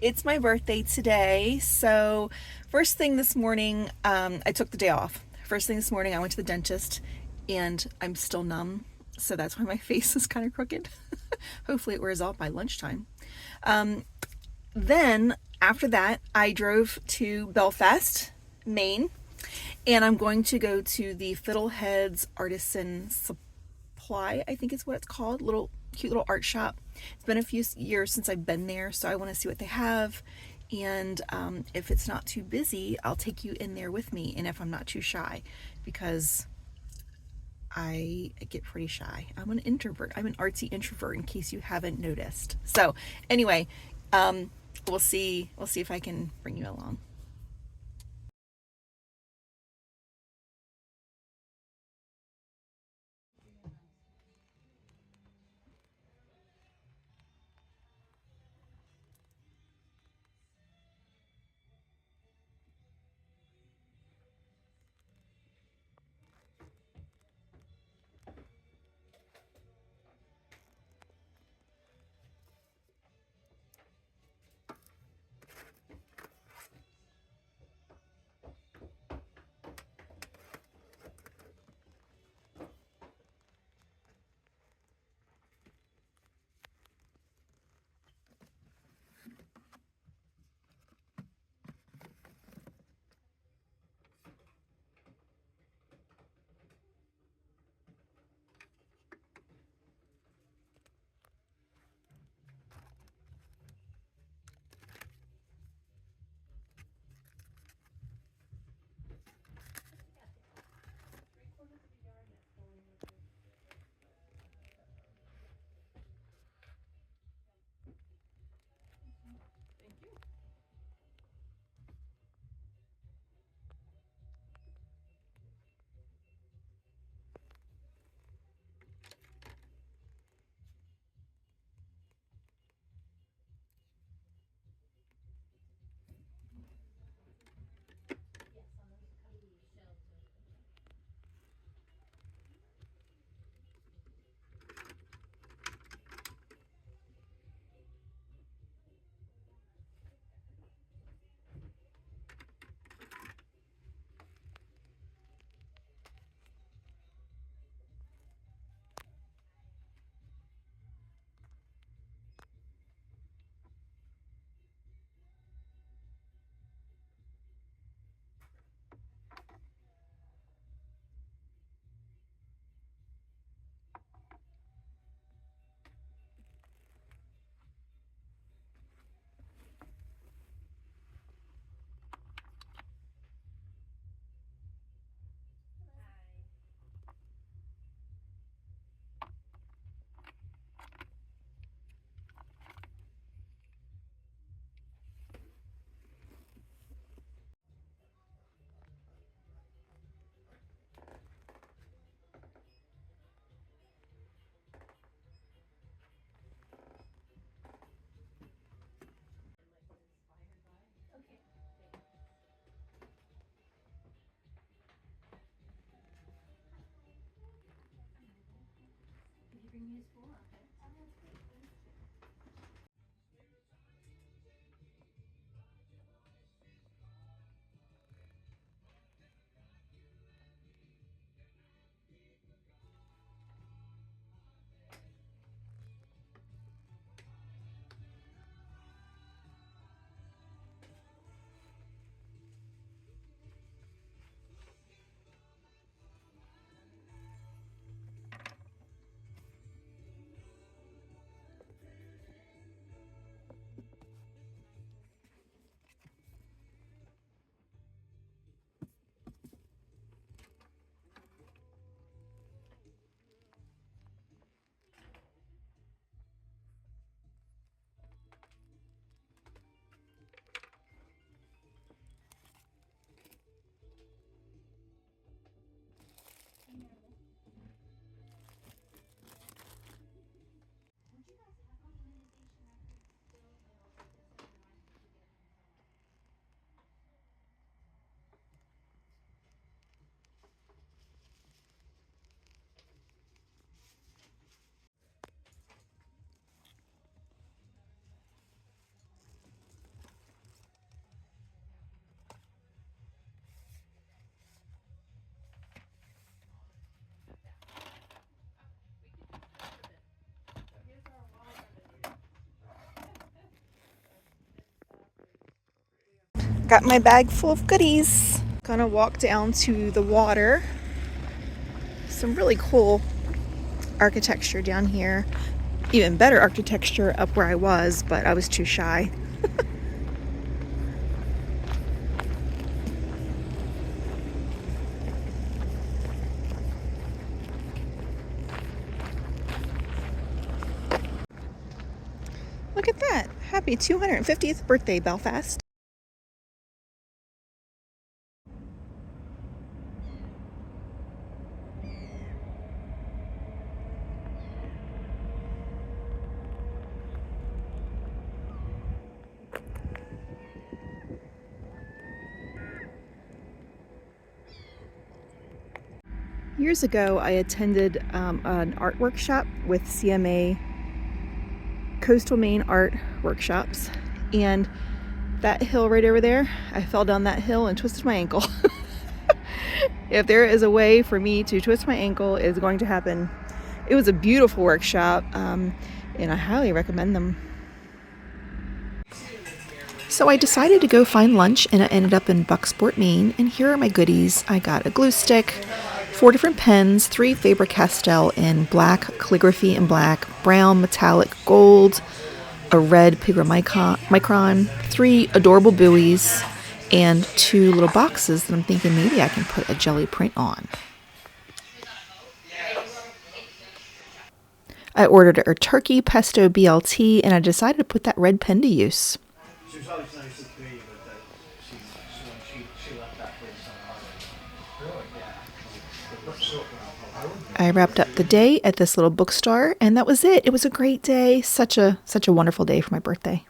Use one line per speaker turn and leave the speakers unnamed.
It's my birthday today, so first thing this morning, I took the day off. First thing this morning, I went to the dentist, and I'm still numb, so that's why my face is kind of crooked. Hopefully, it wears off by lunchtime. Um, then, after that, I drove to Belfast, Maine, and I'm going to go to the Fiddleheads Artisan Supply, I think is what it's called. Little cute little art shop. It's been a few years since I've been there, so I want to see what they have. And if it's not too busy, I'll take you in there with me. And if I'm not too shy, because I get pretty shy. I'm an introvert. I'm an artsy introvert, in case you haven't noticed. So anyway, we'll see. We'll see if I can bring you along. Got my bag full of goodies. Gonna walk down to the water. Some really cool architecture down here. Even better architecture up where I was, but I was too shy. Look at that. Happy 250th birthday, Belfast. Years ago, I attended an art workshop with CMA Coastal Maine Art Workshops, and that hill right over there, I fell down that hill and twisted my ankle. If there is a way for me to twist my ankle, it's going to happen. It was a beautiful workshop, and I highly recommend them. So I decided to go find lunch, and I ended up in Bucksport, Maine, and here are my goodies. I got a glue stick, 4 different pens, 3 Faber-Castell in black, calligraphy in black, brown, metallic, gold, a red Micron, 3 adorable buoys, and 2 little boxes that I'm thinking maybe I can put a jelly print on. I ordered a turkey pesto BLT, and I decided to put that red pen to use.
She was always nice with me, but that she left that place on Harlem. Really? Yeah.
I wrapped up the day at this little bookstore, and that was it. It was a great day. Such a wonderful day for my birthday.